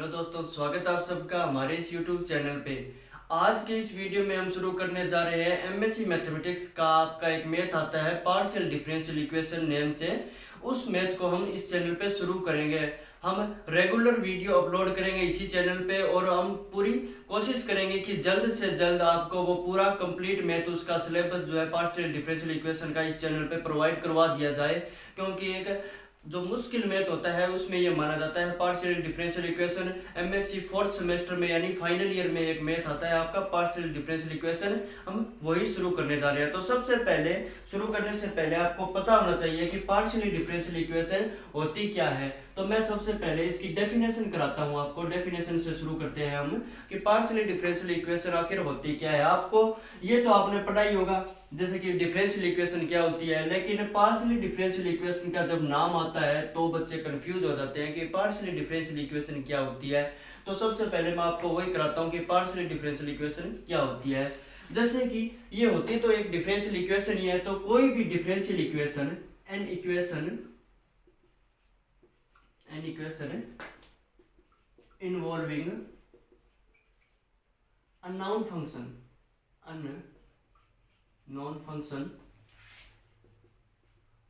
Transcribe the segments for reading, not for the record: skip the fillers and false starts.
Hello दोस्तों, स्वागत है आप सबका हमारे इस यूट्यूब चैनल पे। आज के इस वीडियो में हम शुरू करने जा रहे हैं एमएससी मैथमेटिक्स का आपका एक मैथ आता है पार्शियल डिफरेंशियल इक्वेशन नेम से। उस मैथ को हम इस चैनल पे शुरू करेंगे। हम रेगुलर वीडियो अपलोड करेंगे इसी चैनल पे और हम पूरी कोशिश करेंगे कि जल्द से जल्द आपको वो पूरा कंप्लीट मैथ उसका सिलेबस जो है पार्शियल डिफरेंशियल इक्वेशन का इस चैनल पे प्रोवाइड करवा दिया जाए, क्योंकि एक जो मुश्किल मैथ होता है उसमें ये माना जाता है partial differential equation. MSc fourth semester में यानी फाइनल ईयर में एक मैथ आता है आपका पार्शियल डिफरेंशियल इक्वेशन, हम वही शुरू करने जा रहे हैं। तो सबसे पहले शुरू करने से पहले आपको पता होना चाहिए कि पार्शियल डिफरेंशियल इक्वेशन होती क्या है। तो मैं सबसे पहले इसकी डेफिनेशन कराता हूँ आपको। डेफिनेशन से शुरू करते हैं हम कि पार्शियल डिफरेंशियल इक्वेशन आखिर होती क्या है। आपको ये तो आपने पढ़ा ही होगा जैसे कि डिफरेंशियल इक्वेशन क्या होती है, लेकिन पार्शियल डिफरेंशियल इक्वेशन का जब नाम आता है तो बच्चे कंफ्यूज हो जाते हैं कि पार्शियल डिफरेंशियल इक्वेशन क्या होती है। तो सबसे पहले मैं आपको वही कराता हूँ कि पार्शियल डिफरेंशियल इक्वेशन क्या होती है। जैसे कि ये होती तो एक डिफरेंशियल इक्वेशन ही है, तो कोई भी differential equation an equation involving unknown function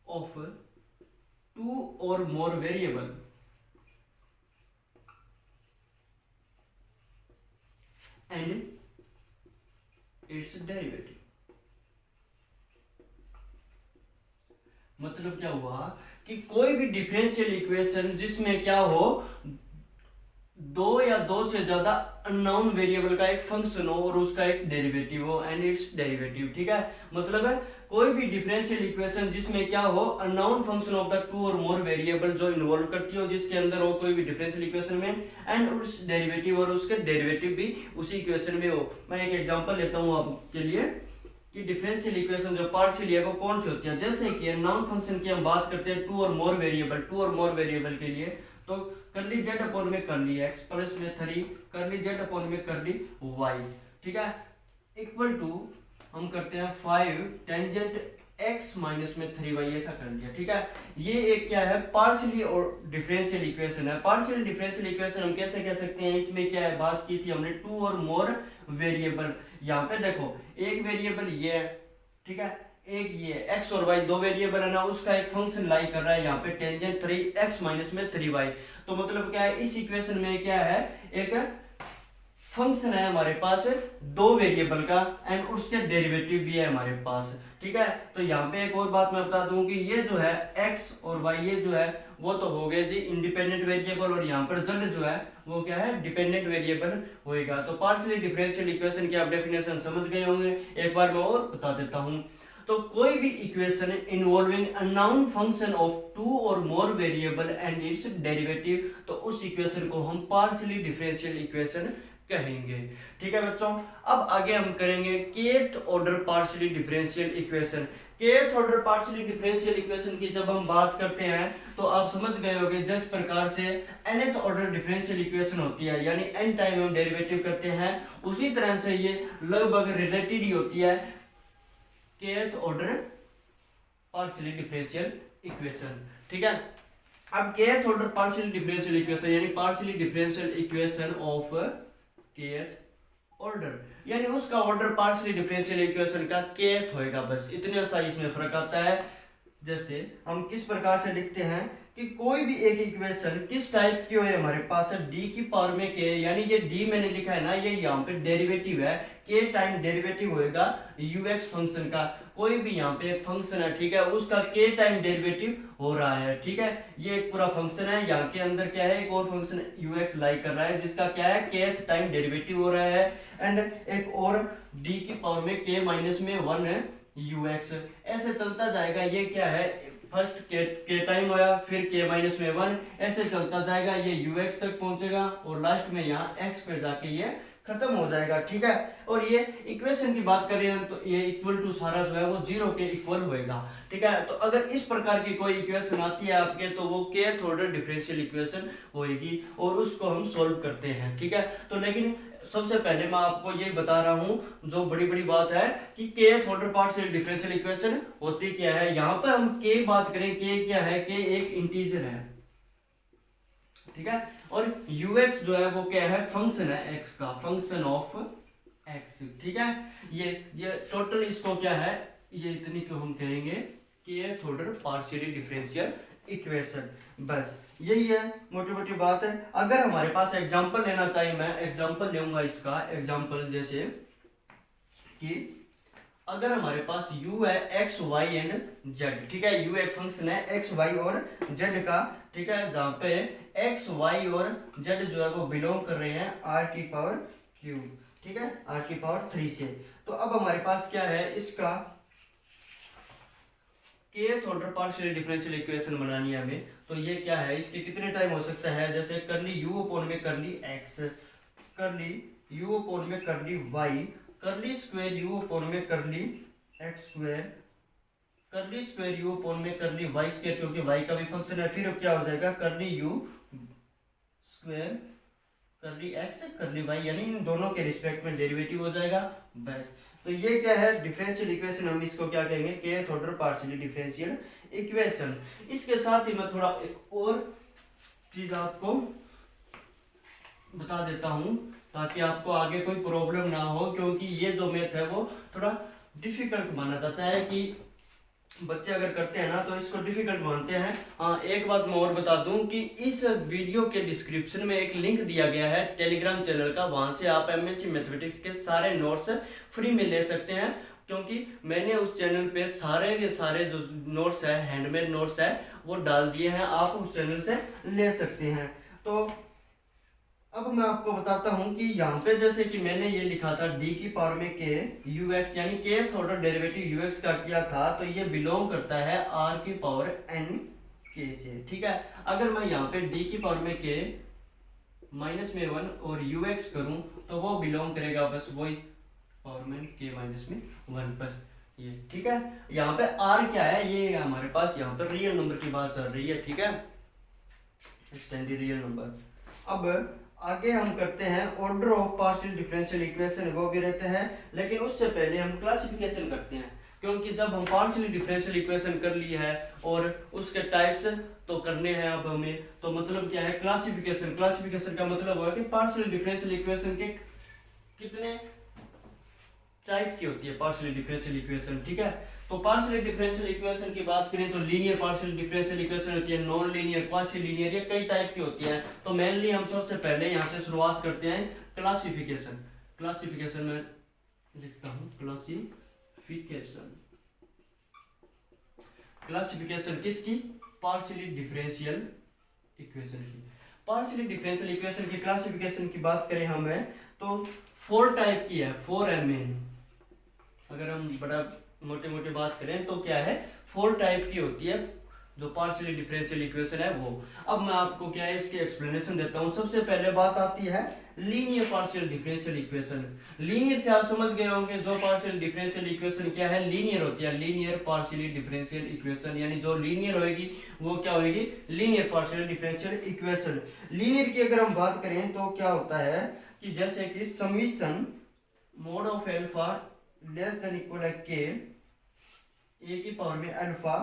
of two or more variable and its derivative। मतलब क्या हुआ कि कोई भी डिफरेंशियल इक्वेशन जिसमें क्या हो, दो या दो से ज्यादा अननोन वेरिएबल का एक फंक्शन हो और उसका एक डेरिवेटिव हो एंड इट्स डेरिवेटिव। ठीक है, मतलब है कोई भी डिफरेंशियल इक्वेशन जिसमें क्या हो, unknown function of the two और मोर वेरिएबल जो इन्वॉल्व करती हो जिसके अंदर हो कोई भी डिफरेंशियल इक्वेशन में, एंड उस डेरिवेटिव और उसके डेरिवेटिव भी उसी इक्वेशन में हो। मैं एक एग्जांपल लेता हूँ आपके लिए कि डिफरेंशियल इक्वेशन जो पार्शियल है वो कौन सी होती है। जैसे कि अननोन फंक्शन की हम बात करते हैं टू और मोर वेरिएबल के लिए, तो कर ली जेड अपॉन में कर ली एक्स प्लस में 3 कर ली जेड अपॉन में कर ली वाई। ठीक है, इक्वल टू हम करते हैं 5 टेंजेंट x माइनस में 3y, ऐसा कर लिया। ठीक है, ये एक क्या है पार्शियली और डिफरेंशियल इक्वेशन है। पार्शियल डिफरेंशियल इक्वेशन हम कैसे कह सकते हैं, इसमें क्या है बात की थी हमने टू और मोर वेरिएबल। यहाँ पे देखो एक वेरिएबल ये है, ठीक है, एक ये x और y दो वेरिएबल है ना, उसका एक फंक्शन लाई कर रहा है यहाँ पे टेंजेंट 3x माइनस में 3y। तो मतलब क्या है इस इक्वेशन में क्या है, एक फंक्शन है हमारे पास दो वेरिएबल का एंड उसके डेरिवेटिव भी है हमारे पास। ठीक है, तो यहाँ पे एक और बात मैं बता दूं कि ये जो है x और y ये जो है वो तो हो गए जी इंडिपेंडेंट वेरिएबल, और यहाँ पर z जो है वो क्या है डिपेंडेंट वेरिएबल होएगा। तो पार्शियल डिफरेंशियल इक्वेशन की आप डेफिनेशन समझ गए होंगे, एक बार मैं और बता देता हूँ। तो कोई भी equation involving unknown function of two और more variable and its derivative, तो उस इक्वेशन को हम पार्शियली डिफरेंशियल इक्वेशन कहेंगे। ठीक है बच्चों, अब आगे हम करेंगे kth order partially differential equation. Kth order partially differential equation की जब हम बात करते हैं तो आप समझ गए होंगे जिस प्रकार से nth ऑर्डर डिफरेंशियल इक्वेशन होती है यानी n टाइम हम डेरिवेटिव करते हैं, उसी तरह से ये लगभग रिलेटेड ही होती है kth order partially differential equation. ठीक है, अब kth order partially differential equation यानी partially differential equation of kth order, यानी उसका ऑर्डर पार्शियली डिफरेंशियल इक्वेशन का केथ होएगा, बस इतने सा इसमें फर्क आता है। जैसे हम किस प्रकार से लिखते हैं कि कोई भी एक इक्वेशन किस टाइप की हो, हमारे पास है डी की पावर में के, यानी ये डी मैंने लिखा है ना, ये यहाँ पे डेरिवेटिव है, के टाइम डेरिवेटिव होएगा यूएक्स फंक्शन का। कोई भी यहाँ पे एक फंक्शन है, ठीक है, उसका के टाइम डेरिवेटिव हो रहा है। ठीक है, ये एक पूरा फंक्शन है, यहाँ के अंदर क्या है एक और फंक्शन यूएक्स लाई कर रहा है जिसका क्या है के टाइम डेरिवेटिव हो रहा है, एंड एक और डी की पावर में के माइनस में 1 ux, ऐसे चलता जाएगा। ये क्या है फर्स्ट के टाइम होया फिर के माइनस में 1, ऐसे चलता जाएगा, ये ux तक पहुंचेगा और लास्ट में यहाँ x पे जाके ये खत्म हो जाएगा। ठीक है, और ये इक्वेशन की बात करें तो ये इक्वल टू सारा जो है वो 0 के इक्वल होएगा। ठीक है, तो अगर इस प्रकार की कोई इक्वेशन आती है आपके तो वो केथ ऑर्डर डिफरेंशियल इक्वेशन होएगी और उसको हम सॉल्व करते हैं। ठीक है, तो लेकिन सबसे पहले मैं आपको ये बता रहा हूं जो बड़ी बड़ी बात है कि kth order partial differential equation होती क्या है। यहाँ पर हम के बात करें, के क्या है, के एक इंटीजर है, ठीक है। और ux जो है वो क्या है, फंक्शन है x का, फंक्शन ऑफ x, ठीक है। ये टोटल इसको क्या है, ये इतनी को हम कहेंगे कि ये टोटल पार्शियली डिफरेंशियल इक्वेशन। बस यही है, मोटी मोटी बात है। अगर हमारे पास एग्जांपल लेना चाहिए, मैं एग्जांपल लूंगा इसका। एग्जांपल जैसे कि अगर हमारे पास u है x y एंड z, ठीक है। u एक फंक्शन है x y और z का, ठीक है, जहाँ पे x y और z जो है वो बिलोंग कर रहे हैं r की पावर q, ठीक है, r की पावर 3 से। तो अब हमारे पास क्या है, इसका kth order partial differential equation बनानी है हमें। तो ये क्या है, इसके कितने टाइम हो सकता है, जैसे करली u अपॉन में करली x, करली u अपॉन में करली y, करली स्क्वायर u अपॉन में करली x स्क्वायर, करली स्क्वायर u अपॉन में करली y स्क्वायर, क्योंकि y का भी फंक्शन है। फिर क्या हो जाएगा, करली u स्क्वायर करली x करली y, यानी इन दोनों के रिस्पेक्ट में डेरिवेटिव हो जाएगा। बस, तो ये क्या है डिफरेंशियल इक्वेशन, हम इसको क्या कहेंगे, kth order partially differential equation. इसके साथ ही मैं थोड़ा एक और चीज आपको बता देता हूं ताकि आपको आगे कोई प्रॉब्लम ना हो, क्योंकि ये जो मैथ है वो थोड़ा डिफिकल्ट माना जाता है कि बच्चे अगर करते हैं ना तो इसको डिफिकल्ट मानते हैं। हाँ, एक बात मैं और बता दूं कि इस वीडियो के डिस्क्रिप्शन में एक लिंक दिया गया है टेलीग्राम चैनल का, वहां से आप एमएससी मैथमेटिक्स के सारे नोट्स फ्री में ले सकते हैं, क्योंकि मैंने उस चैनल पे सारे के सारे जो नोट्स है, हैंडमेड नोट्स है, वो डाल दिए हैं, आप उस चैनल से ले सकते हैं। तो अब मैं आपको बताता हूं कि यहाँ पे जैसे कि मैंने ये लिखा था d की पावर में k ux, यानी kth ऑर्डर डेरिवेटिव ux का किया था, तो ये बिलोंग करता है r की पावर n k से, ठीक है। अगर मैं यहाँ पे d की पावर में k माइनस में 1 और ux करूं तो वो बिलोंग करेगा बस वही पावर में k माइनस में 1, बस ये, ठीक है। यहाँ पे r क्या है, ये हमारे पास यहाँ पर रियल नंबर की बात चल रही है, ठीक है, स्टैंडर्ड रियल नंबर। अब आगे हम करते हैं order of partial differential equation, वो भी रहते हैं, लेकिन उससे पहले हम क्लासिफिकेशन करते हैं, क्योंकि जब हम पार्शियल डिफरेंशियल इक्वेशन कर ली है और उसके टाइप्स तो करने हैं अब हमें, तो मतलब क्या है, क्लासिफिकेशन। क्लासिफिकेशन का मतलब हुआ कि पार्शियल डिफरेंशियल इक्वेशन के कितने टाइप की होती है पार्शियल डिफरेंशियल इक्वेशन, ठीक है। तो पार्शियल डिफरेंशियल इक्वेशन की बात करें तो लीनियर पार्शियल डिफरेंशियल इक्वेशन होती है, नॉन लीनियर, क्वासी लीनियर, ये कई टाइप की होती है। तो मेनली हम सबसे पहले यहाँ से शुरुआत करते हैं क्लासिफिकेशन। क्लासिफिकेशन में लिखता हूँ क्लासिफिकेशन। क्लासिफिकेशन किसकी, पार्शियली डिफरेंशियल इक्वेशन की। पार्शियली डिफरेंशियल इक्वेशन की क्लासिफिकेशन की बात करें हमें तो 4 टाइप की है, 4 मेन। अगर हम बड़ा मोटे मोटे बात करें तो क्या है, 4 टाइप की होती है जो पार्शियली डिफरेंशियल इक्वेशन है वो। अब मैं आपको क्या है इसकी एक्सप्लेनेशन देता हूँ। सबसे पहले बात आती है linear partial differential equation. Linear से आप समझ गए होंगे जो पार्शियल डिफरेंशियल इक्वेशन क्या है, लीनियर होती है, लीनियर पार्शियली डिफरेंशियल इक्वेशन, यानी जो लीनियर होगी वो क्या होगी, linear partial differential equation. Linear की अगर हम बात करें तो क्या होता है कि जैसे कि summation mod of alpha less than equal के ए की पावर में अल्फा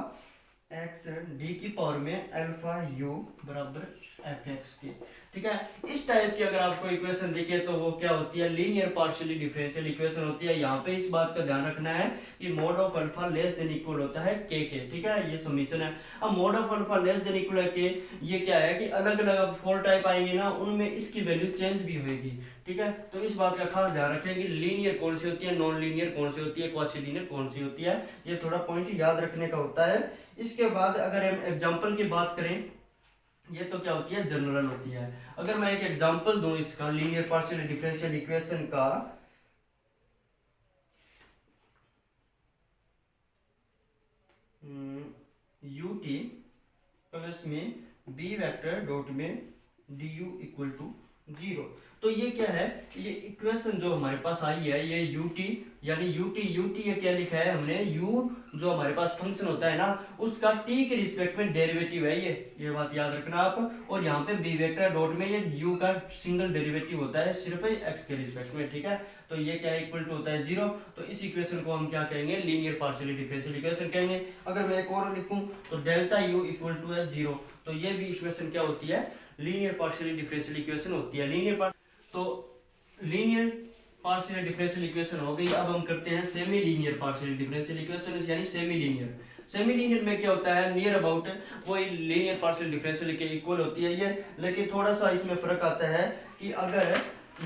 एक्स डी की पावर में अल्फा यू बराबर एफ एक्स के, ठीक है। इस टाइप की अगर आपको इक्वेशन दिखे तो वो क्या होती है, लीनियर पार्शियली डिफरेंशियल इक्वेशन होती है। यहाँ पे इस बात का ध्यान रखना है कि mode of alpha less than equal होता है के, ठीक है, ये समीशन है। अब mode of alpha less than equal है के, ये क्या है कि अलग अलग 4 टाइप आएंगे ना, उनमें इसकी वैल्यू चेंज भी होगी, ठीक है। तो इस बात का खास ध्यान रखें कि लीनियर कौन सी होती है, नॉन लीनियर कौन सी होती है, क्वासी लीनियर कौन सी होती है, ये थोड़ा पॉइंट याद रखने का होता है। इसके बाद अगर हम एग्जांपल की बात करें, ये तो क्या होती है, जनरल होती है। अगर मैं एक एग्जांपल दूं इसका लीनियर पार्शियल डिफरेंशियल इक्वेशन का, ut प्लस में b वेक्टर डॉट में du इक्वल टू 0। तो ये क्या है, ये इक्वेशन जो हमारे पास आई है ये ut, यानी ut ये क्या लिखा है हमने, u जो हमारे पास फंक्शन होता है ना उसका t के रिस्पेक्ट में डेरिवेटिव है, ये बात याद रखना आप। और यहाँ पे b वेक्टर डॉट में ये u का सिंगल डेरिवेटिव होता है सिर्फ x के रिस्पेक्ट में, ठीक है। तो ये क्या इक्वल टू होता है 0। तो इस इक्वेशन को हम क्या कहेंगे, लीनियर पार्शियली डिफरेंशियल इक्वेशन कहेंगे। अगर मैं एक और लिखूं तो डेल्टा u इक्वल टू है 0, तो ये भी इक्वेशन क्या होती है, लीनियर पार्शियल डिफरेंशियल इक्वेशन होती है। तो लीनियर पार्शियल डिफरेंशियल इक्वेशन हो गई। अब हम करते हैं semi linear partial differential equation, यानी सेमी लीनियर में क्या होता है, नियर अबाउट वो लीनियर पार्शियल डिफरेंशियल के इक्वल होती है ये, लेकिन थोड़ा सा इसमें फर्क आता है कि अगर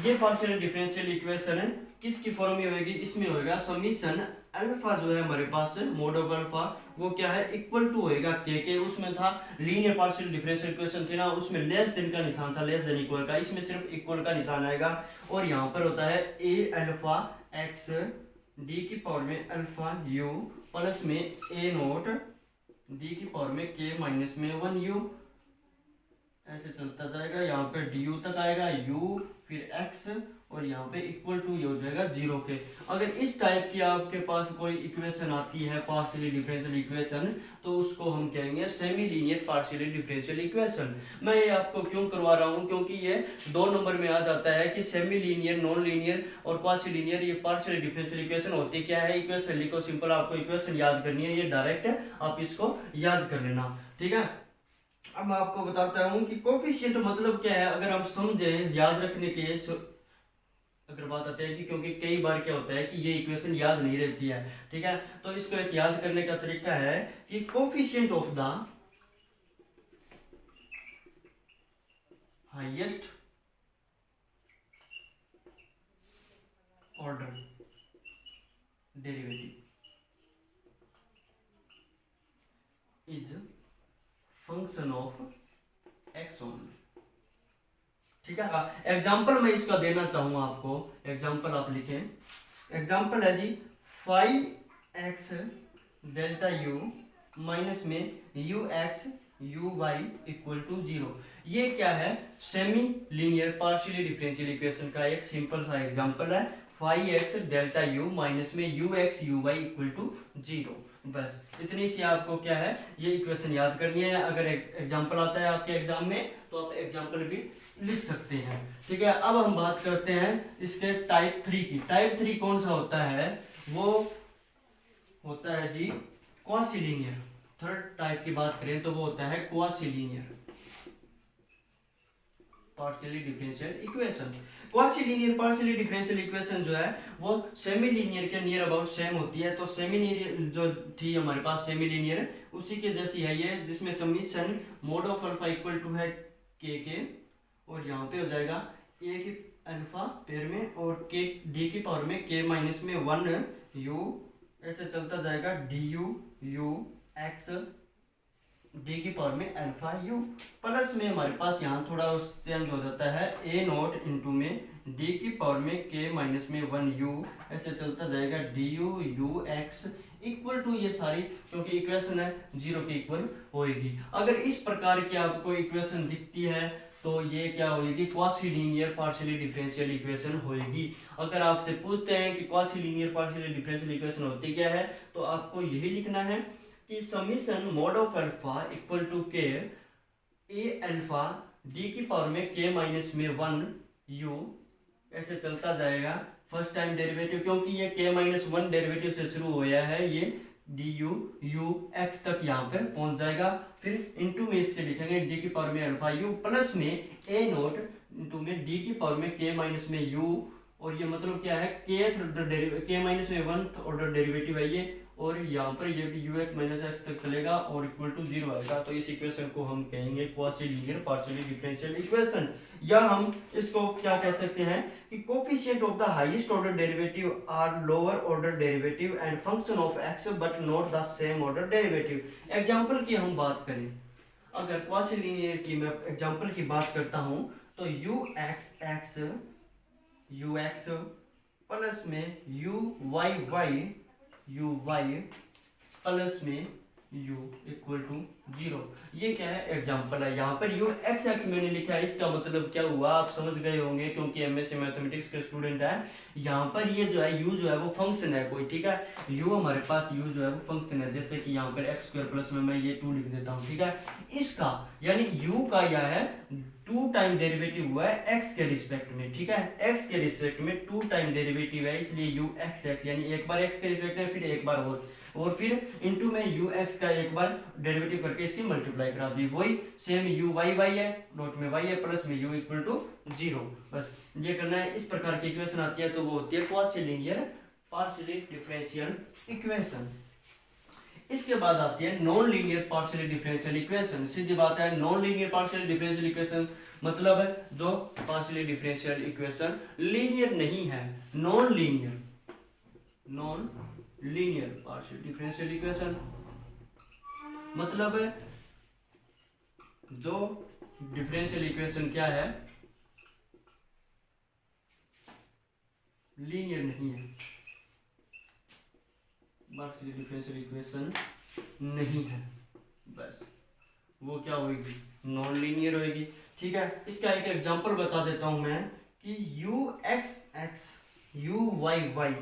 ये पार्शियल डिफरेंशियल इक्वेशन किसकी फॉर्म में होगी, इसमें होगा समीशन अल्फा जो है हमारे पास मोड ऑफ अल्फा वो क्या है इक्वल टू होएगा के। उसमें था लीनियर पार्शियल डिफरेंशियल इक्वेशन थी ना, उसमें लेस देन का निशान था, लेस देन इक्वल का, इसमें सिर्फ इक्वल का निशान आएगा। और यहाँ पर होता है ए अल्फा एक्स डी की पावर में अल्फा यू प्लस में ए नोट डी की पावर में के माइनस में 1 यू, ऐसे चलता जाएगा। यहाँ पे डी यू तक आएगा यू फिर एक्स और यहाँ पे इक्वल टू ये हो जाएगा 0 के। अगर इस टाइप की आपके पास कोई इक्वेशन आती है पार्शियली डिफरेंशियल इक्वेशन, तो उसको हम कहेंगे semi linear partially differential equation. मैं ये आपको क्यों करवा रहा हूँ, क्योंकि ये 2 नंबर में आ जाता है कि सेमी लीनियर, नॉन लीनियर और क्वासी लीनियर ये पार्शियली डिफरेंशियल इक्वेशन होती क्या है। इक्वेशन लिखो सिंपल, आपको इक्वेशन याद करनी है, ये डायरेक्ट आप इसको याद कर लेना, ठीक है। अब मैं आपको बताता हूँ कि कोफिशिएंट मतलब क्या है। अगर हम समझे याद रखने के अगर बात आते हैं कि क्योंकि कई बार क्या होता है कि ये इक्वेशन याद नहीं रहती है, ठीक है, तो इसको एक याद करने का तरीका है कि coefficient of the highest order derivative is function of x only, ठीक है। एग्जाम्पल मैं इसका देना चाहूंगा आपको, एग्जाम्पल आप लिखें। एग्जाम्पल है जी 5x डेल्टा यू माइनस में u x u y equal to 0। ये क्या है, semi linear partially differential equation का एक सिंपल सा एग्जाम्पल है। 5x डेल्टा यू माइनस में u x u y equal to 0। बस इतनी सी आपको क्या है ये इक्वेशन याद करनी है। अगर एग्जाम्पल आता है आपके एग्जाम में तो आप एग्जाम्पल भी लिख सकते हैं, ठीक है। अब हम बात करते हैं इसके टाइप 3 की। टाइप 3 कौन सा होता है, वो होता है जी क्वासी लीनियर। थर्ड टाइप की बात करें तो वो होता है quasi linear partially differential equation. Quasi linear partially differential equation जो है वो सेमी लीनियर के नियर अबाउट सेम होती है। तो सेमी लीनियर जो थी हमारे पास सेमी लीनियर उसी के जैसी है ये, जिसमें summation mod of alpha equal to है के और यहाँ पे हो जाएगा ए की अल्फा पेयर में और के डी की पावर में के माइनस में 1 यू, ऐसे चलता जाएगा d u u x d की पावर में अल्फा यू प्लस में हमारे पास यहाँ थोड़ा चेंज हो जाता है ए नॉट इंटू में डी की पावर में के माइनस में 1 यू, ऐसे चलता जाएगा d u u x equal to ये सारी, क्योंकि इक्वेशन है 0 के इक्वल होएगी। अगर इस प्रकार की आपको इक्वेशन दिखती है तो ये क्या होगी, quasi linear partially differential equation होएगी। अगर आपसे पूछते हैं कि quasi linear partially differential equation होती क्या है, तो आपको यही लिखना है कि summation mod of alpha equal to K A alpha D की पावर में के माइनस में 1 यू, ऐसे चलता जाएगा। फर्स्ट टाइम डेरिवेटिव, क्योंकि ये के माइनस 1 डेरिवेटिव से शुरू होया है, ये डी यू यू एक्स तक यहाँ पर पहुंच जाएगा। फिर इंटू में इसके लिखेंगे डी की पावर में अल्फा यू प्लस में ए नोट इंटू में डी की पावर में के माइनस में यू, और ये मतलब क्या है के माइनस में 1th ऑर्डर डेरिवेटिव है ये, और यहाँ पर ये भी यू एक्स माइनस एक्स तक चलेगा और इक्वल टू 0 आएगा। तो इस इक्वेशन को हम कहेंगे quasi linear partially differential equation, या हम इसको क्या कह सकते हैं कि coefficient of the highest order derivative are lower order derivative and function of X but not the same order derivative. Example की हम बात करें, अगर क्वासी लीनियर की मैं एग्जाम्पल की बात करता हूँ तो u x x u x plus में u y y u y plus में u इक्वल टू 0। ये क्या है, एग्जाम्पल है। यहाँ पर u एक्स एक्स मैंने लिखा है, इसका मतलब क्या हुआ आप समझ गए होंगे, क्योंकि एमएससी मैथमेटिक्स के स्टूडेंट है। यहाँ पर ये जो है u जो है वो फंक्शन है कोई, ठीक है। u हमारे पास u जो है वो फंक्शन है, जैसे कि यहाँ पर x स्क्वायर प्लस में मैं ये 2 लिख देता हूँ, ठीक है। इसका यानी u का यह है 2 टाइम डेरिवेटिव हुआ है x के रिस्पेक्ट में, ठीक है, x के रिस्पेक्ट में 2 टाइम डेरिवेटिव है, इसलिए u x यानी एक बार x के रिस्पेक्ट में फिर एक बार और फिर इनटू में u x का एक बार डेरिवेटिव करके इसकी मल्टीप्लाई करा दी, वही सेम u y है, डॉट में y है, प्लस में u इक्वल टू 0, बस ये करना है। इस प्रकार की इक्वेशन आती है तो वो होती है quasi linear partially differential equation. इसके बाद आती है non linear partially differential equation. सीधी बात है, non linear partially differential equation मतलब है जो पार्शियली डिफरेंशियल इक्वेशन लीनियर नहीं है, non linear partial differential equation मतलब है जो डिफरेंशियल इक्वेशन क्या है, लीनियर नहीं है, पार्शियल डिफरेंशियल इक्वेशन नहीं है, बस वो क्या होगी, नॉन लीनियर होगी, ठीक है। इसका एक एग्जांपल बता देता हूं मैं कि u x u y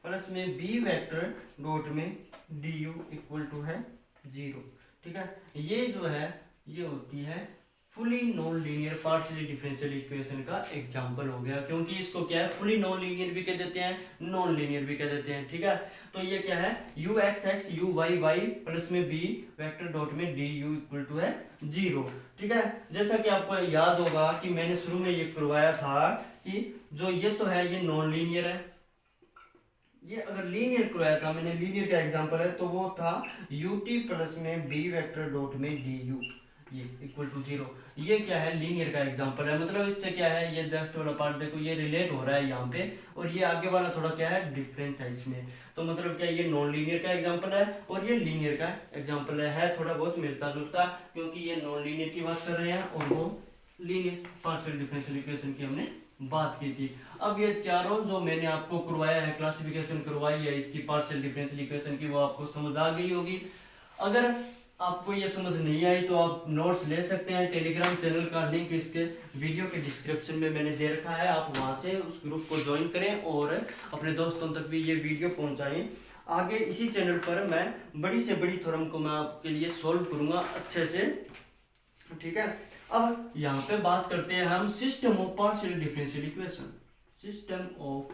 plus में b वेक्टर डॉट में du इक्वल टू है 0, ठीक है। ये जो है ये होती है fully non linear partially differential equation का एग्जांपल हो गया, क्योंकि इसको क्या है फुली नॉन लीनियर भी कह देते हैं, नॉन लीनियर भी कह देते हैं, ठीक है। तो ये क्या है u x u y plus में b वेक्टर डॉट में du इक्वल टू है 0, ठीक है। जैसा कि आपको याद होगा कि मैंने शुरू में ये करवाया था कि जो ये तो है ये नॉन लीनियर है, ये अगर लीनियर करवाया था मैंने, लीनियर का एग्जांपल है तो वो था ut प्लस में b वेक्टर डॉट में du ये इक्वल टू 0, ये क्या है लीनियर का एग्जांपल है। मतलब इससे क्या है, ये लेफ्ट वाला पार्ट देखो ये रिलेट हो रहा है यहाँ पे, और ये आगे वाला थोड़ा क्या है डिफरेंट है इसमें, तो मतलब क्या ये नॉन लीनियर का एग्जांपल है और ये लीनियर का एग्जांपल है थोड़ा बहुत मिलता जुलता, क्योंकि ये नॉन लीनियर की बात कर रहे हैं और वो लीनियर पार्शियल डिफरेंशियल इक्वेशन की हमने बात की थी। अब ये चारों जो मैंने आपको करवाया है, क्लासिफिकेशन करवाई है इसकी पार्शियल डिफरेंशियल इक्वेशन की, वो आपको समझ आ गई होगी। अगर आपको ये समझ नहीं आई तो आप नोट्स ले सकते हैं, टेलीग्राम चैनल का लिंक इसके वीडियो के डिस्क्रिप्शन में मैंने दे रखा है, आप वहां से उस ग्रुप को ज्वाइन करें और अपने दोस्तों तक भी ये वीडियो पहुंचाएं। आगे इसी चैनल पर मैं बड़ी से बड़ी थ्योरम को मैं आपके लिए सॉल्व करूंगा अच्छे से, ठीक है। अब यहाँ पे बात करते हैं हम system of partial differential equation, system of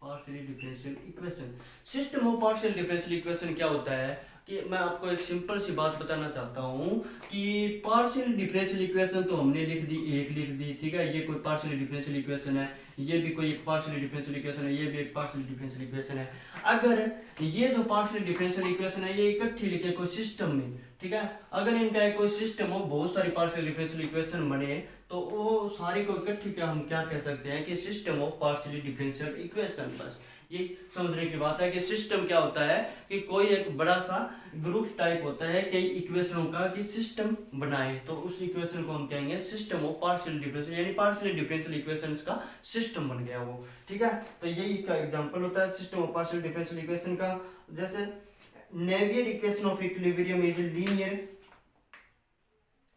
partial differential equation. System of partial differential equation क्या होता है कि मैं आपको एक सिंपल सी बात बताना चाहता हूँ कि पार्शियल डिफरेंशियल इक्वेशन तो हमने लिख दी, एक लिख दी, ठीक है, ये कोई पार्शियल डिफरेंशियल इक्वेशन है, ये भी कोई एक पार्शियल डिफरेंशियल इक्वेशन है, ये भी एक पार्शियल डिफरेंशियल इक्वेशन है। अगर ये जो पार्शियल डिफरेंशियल इक्वेशन है ये इकट्ठी लिखे कोई सिस्टम में, ठीक है, अगर इनका कोई सिस्टम हो, बहुत सारी पार्शियल डिफरेंशियल इक्वेशन बने तो वो सारी को इकट्ठी क्या हम क्या कह सकते हैं कि system of partially differential equation. बस ये समझने की बात है कि सिस्टम क्या होता है कि कोई एक बड़ा सा ग्रुप टाइप होता है कई इक्वेशनों का कि सिस्टम बनाए, तो उस इक्वेशन को हम कहेंगे सिस्टम ऑफ पार्शियल डिफरेंशियल, यानी पार्शियल डिफरेंशियल इक्वेशंस का सिस्टम बन गया वो, ठीक है। तो यही का एग्जांपल होता है system of partial differential equation का। जैसे Navier equation of equilibrium is linear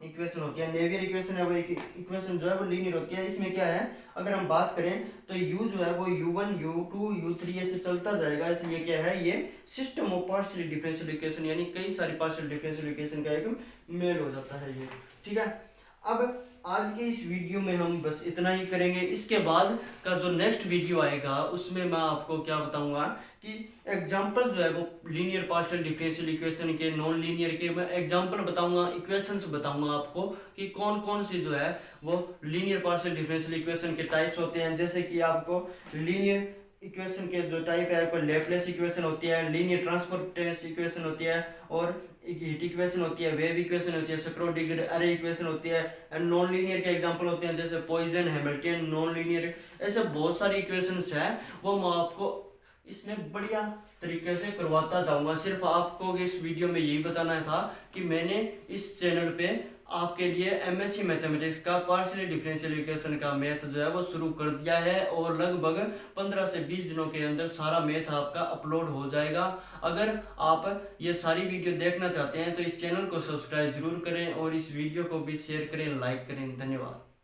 equation होती है, नेवियर इक्वेशन है वो इक्वेशन जो है वो लीनियर होती है। इसमें क्या है, अगर हम बात करें तो u जो है वो u1 u2 u3 ऐसे चलता जाएगा, इसलिए क्या है ये system of partial differential equation, यानी कई सारी पार्शियल डिफरेंशियल इक्वेशन का एक मेल हो जाता है ये, ठीक है। अब आज के इस वीडियो में हम बस इतना ही करेंगे। इसके बाद का जो नेक्स्ट वीडियो आएगा उसमें मैं आपको क्या बताऊंगा कि एग्जांपल जो है वो लीनियर पार्शियल डिफरेंशियल इक्वेशन के, नॉन लीनियर के मैं एग्जांपल बताऊंगा, इक्वेशंस बताऊंगा आपको कि कौन कौन सी जो है वो लीनियर पार्शियल डिफरेंशियल इक्वेशन के टाइप्स होते हैं। जैसे कि आपको लीनियर इक्वेशन के जो टाइप है, कोई लेप्लेस इक्वेशन होती है, लीनियर ट्रांसपोर्टेशन इक्वेशन होती है, और हीट इक्वेशन होती है, वेव इक्वेशन होती है, स्क्रोडिंगर अरे इक्वेशन होती है। एंड नॉन लीनियर के एग्जांपल होते हैं जैसे पॉइजन, हैमिल्टन, नॉन लीनियर, ऐसे बहुत सारी इक्वेशंस हैं वो मैं आपको इसमें बढ़िया तरीके से करवाता जाऊंगा। सिर्फ आपको इस वीडियो में यही बताना था कि मैंने इस चैनल पे आपके लिए एमएससी मैथमेटिक्स का पार्शियल डिफरेंशियल इक्वेशन का मैथ जो है वो शुरू कर दिया है, और लगभग 15 से 20 दिनों के अंदर सारा मैथ आपका अपलोड हो जाएगा। अगर आप ये सारी वीडियो देखना चाहते हैं तो इस चैनल को सब्सक्राइब जरूर करें और इस वीडियो को भी शेयर करें, लाइक करें। धन्यवाद।